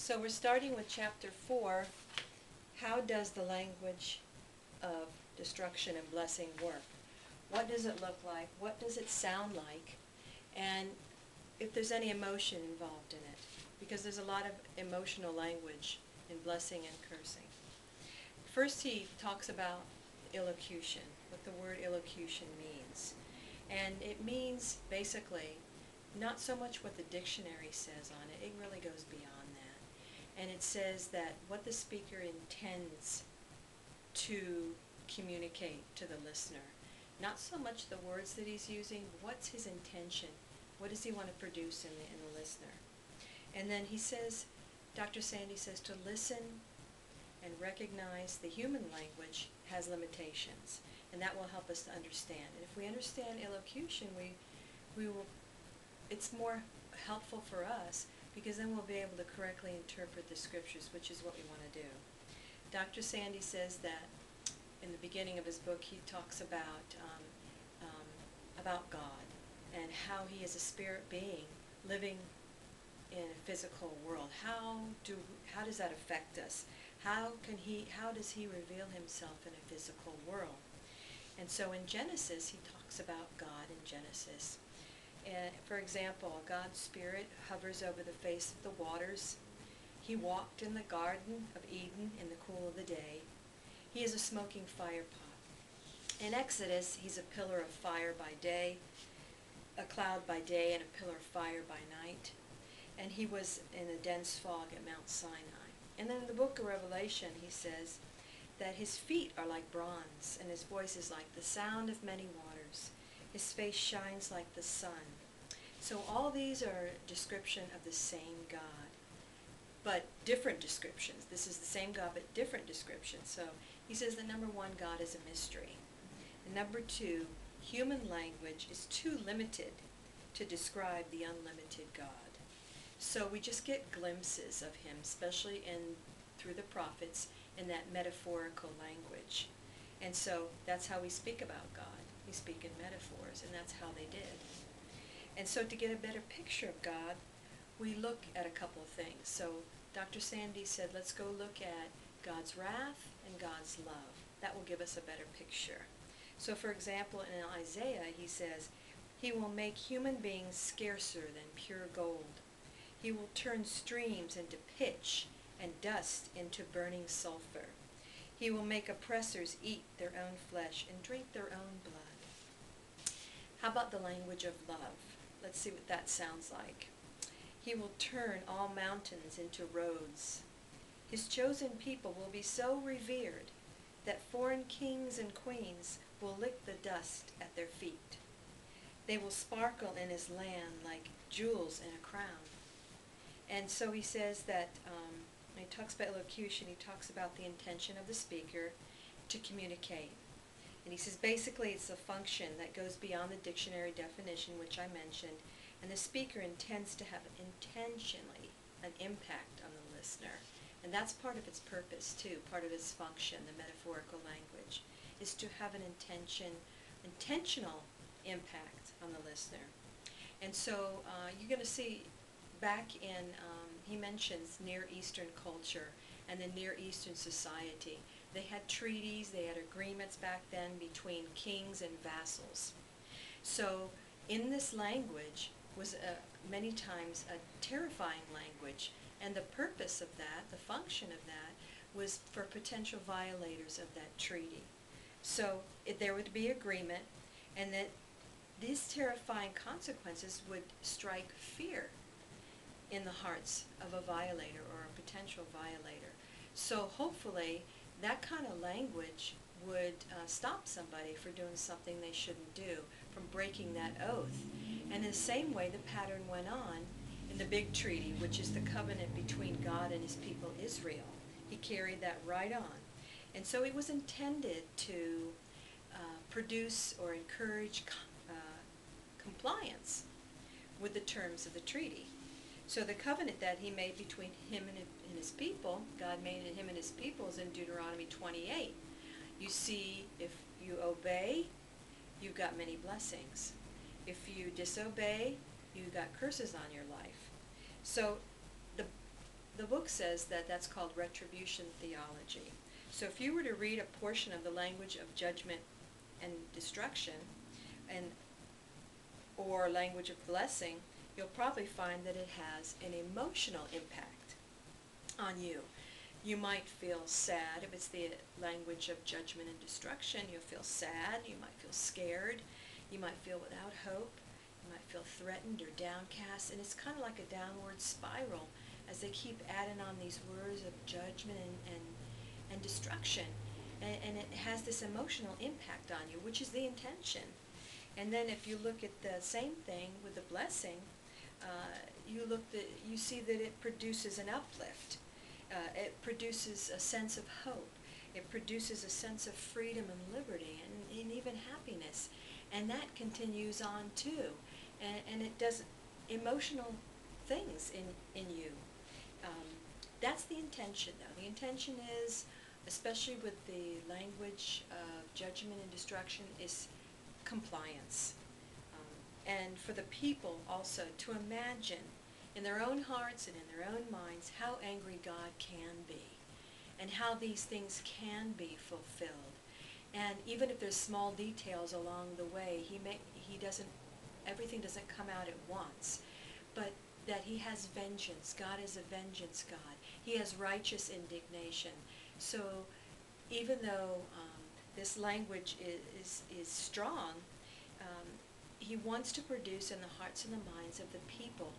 So we're starting with chapter 4. How does the language of destruction and blessing work? What does it look like? What does it sound like? And if there's any emotion involved in it. Because there's a lot of emotional language in blessing and cursing. First he talks about elocution, what the word elocution means. And it means basically not so much what the dictionary says on it, it really goes beyond that. And it says that what the speaker intends to communicate to the listener. Not so much the words that he's using, what's his intention? What does he want to produce in the listener? And then he says, Dr. Sandy says to listen and recognize the human language has limitations, and that will help us to understand. And if we understand elocution, we will, it's more helpful for us, because then we'll be able to correctly interpret the scriptures, which is what we want to do. Dr. Sandy says that in the beginning of his book he talks about God and how he is a spirit being living in a physical world. How does that affect us? How does he reveal himself in a physical world? And so in Genesis he talks about God in Genesis. For example, God's Spirit hovers over the face of the waters. He walked in the Garden of Eden in the cool of the day. He is a smoking fire pot. In Exodus, he's a pillar of fire by day, a cloud by day, and a pillar of fire by night. And he was in a dense fog at Mount Sinai. And then in the book of Revelation, he says that his feet are like bronze, and his voice is like the sound of many waters. His face shines like the sun. So all these are a description of the same God, but different descriptions. This is the same God, but different descriptions. So he says that number one, God is a mystery. And number two, human language is too limited to describe the unlimited God. So we just get glimpses of him, especially through the prophets, in that metaphorical language. And so that's how we speak about God. We speak in metaphors, and that's how they did. And so to get a better picture of God, we look at a couple of things. So Dr. Sandy said, let's go look at God's wrath and God's love. That will give us a better picture. So for example, in Isaiah, he says, he will make human beings scarcer than pure gold. He will turn streams into pitch and dust into burning sulfur. He will make oppressors eat their own flesh and drink their own blood. How about the language of love? Let's see what that sounds like. He will turn all mountains into roads. His chosen people will be so revered that foreign kings and queens will lick the dust at their feet. They will sparkle in his land like jewels in a crown. And so he says that, when he talks about elocution, he talks about the intention of the speaker to communicate. And he says basically it's a function that goes beyond the dictionary definition, which I mentioned, and the speaker intends to have intentionally an impact on the listener. And that's part of its purpose too, part of its function, the metaphorical language, is to have an intentional impact on the listener. And so you're going to see back in, he mentions Near Eastern culture and the Near Eastern society. They had treaties, they had agreements back then between kings and vassals. So in this language was many times a terrifying language, and the purpose of that, the function of that, was for potential violators of that treaty. So there would be agreement, and that these terrifying consequences would strike fear in the hearts of a violator or a potential violator. So hopefully that kind of language would stop somebody from doing something they shouldn't do, from breaking that oath. And in the same way, the pattern went on in the big treaty, which is the covenant between God and his people Israel. He carried that right on. And so it was intended to produce or encourage compliance with the terms of the treaty. So the covenant that he made between him and his people, God made him and his people, is in Deuteronomy 28. You see, if you obey, you've got many blessings. If you disobey, you've got curses on your life. So the book says that that's called retribution theology. So if you were to read a portion of the language of judgment and destruction, and or language of blessing, you'll probably find that it has an emotional impact on you. You might feel sad. If it's the language of judgment and destruction, you'll feel sad, you might feel scared, you might feel without hope, you might feel threatened or downcast, and it's kind of like a downward spiral as they keep adding on these words of judgment and destruction. And it has this emotional impact on you, which is the intention. And then if you look at the same thing with the blessing, you see that it produces an uplift. It produces a sense of hope. It produces a sense of freedom and liberty and even happiness. And that continues on too. And it does emotional things in you. That's the intention, though. The intention is, especially with the language of judgment and destruction, is compliance. And for the people also to imagine in their own hearts and in their own minds how angry God can be and how these things can be fulfilled. And even if there's small details along the way, everything doesn't come out at once, but that he has vengeance. God is a vengeance God. He has righteous indignation. So even though this language is strong, he wants to produce in the hearts and the minds of the people.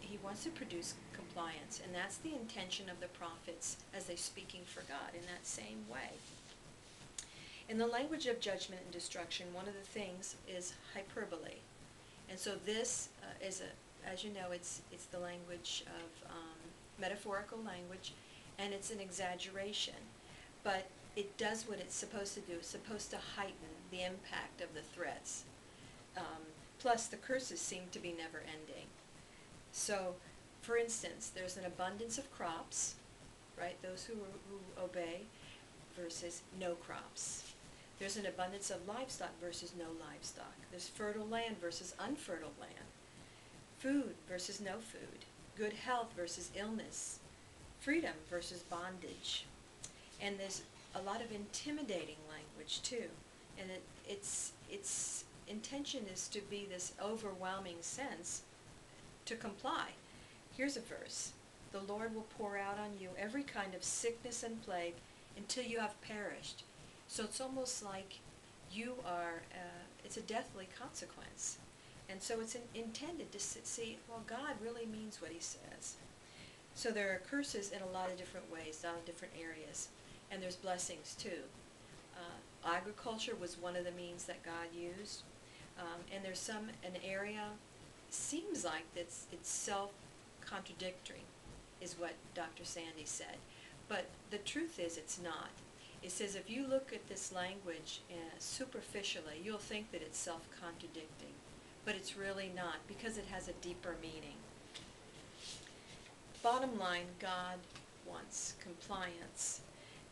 He wants to produce compliance, and that's the intention of the prophets as they're speaking for God in that same way. In the language of judgment and destruction, one of the things is hyperbole. And so this is, as you know, it's the language of metaphorical language, and it's an exaggeration. But it does what it's supposed to do. It's supposed to heighten the impact of the threats. Plus, the curses seem to be never ending. So, for instance, there's an abundance of crops, right? Those who obey versus no crops. There's an abundance of livestock versus no livestock. There's fertile land versus unfertile land. Food versus no food. Good health versus illness. Freedom versus bondage. And there's a lot of intimidating language too. And its intention is to be this overwhelming sense to comply. Here's a verse. The Lord will pour out on you every kind of sickness and plague until you have perished. So it's almost like you are, it's a deathly consequence. And so it's intended to see, well, God really means what he says. So there are curses in a lot of different ways, in different areas. And there's blessings too. Agriculture was one of the means that God used. And there's an area, seems like it's self-contradictory, is what Dr. Sandy said. But the truth is it's not. It says if you look at this language superficially, you'll think that it's self-contradicting. But it's really not, because it has a deeper meaning. Bottom line, God wants compliance,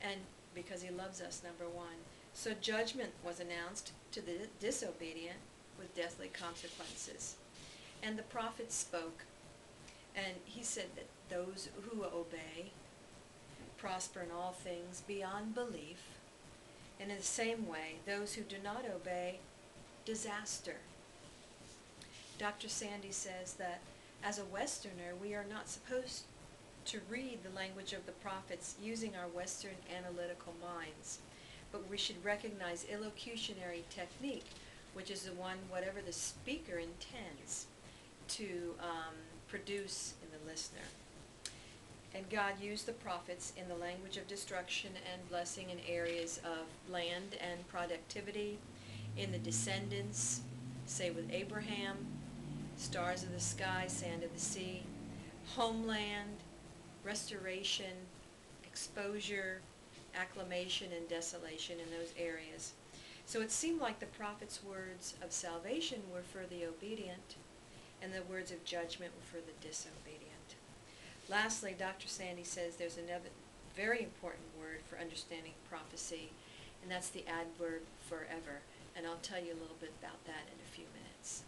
and because he loves us, number one. So judgment was announced to the disobedient with deathly consequences. And the prophet spoke, and he said that those who obey prosper in all things beyond belief, and in the same way, those who do not obey, disaster. Dr. Sandy says that as a Westerner, we are not supposed to read the language of the prophets using our Western analytical minds, but we should recognize illocutionary technique, which is the one whatever the speaker intends to produce in the listener. And God used the prophets in the language of destruction and blessing in areas of land and productivity, in the descendants, say with Abraham, stars of the sky, sand of the sea, homeland, restoration, exposure, acclamation, and desolation in those areas. So it seemed like the prophet's words of salvation were for the obedient, and the words of judgment were for the disobedient. Lastly, Dr. Sandy says there's another very important word for understanding prophecy, and that's the adverb forever. And I'll tell you a little bit about that in a few minutes.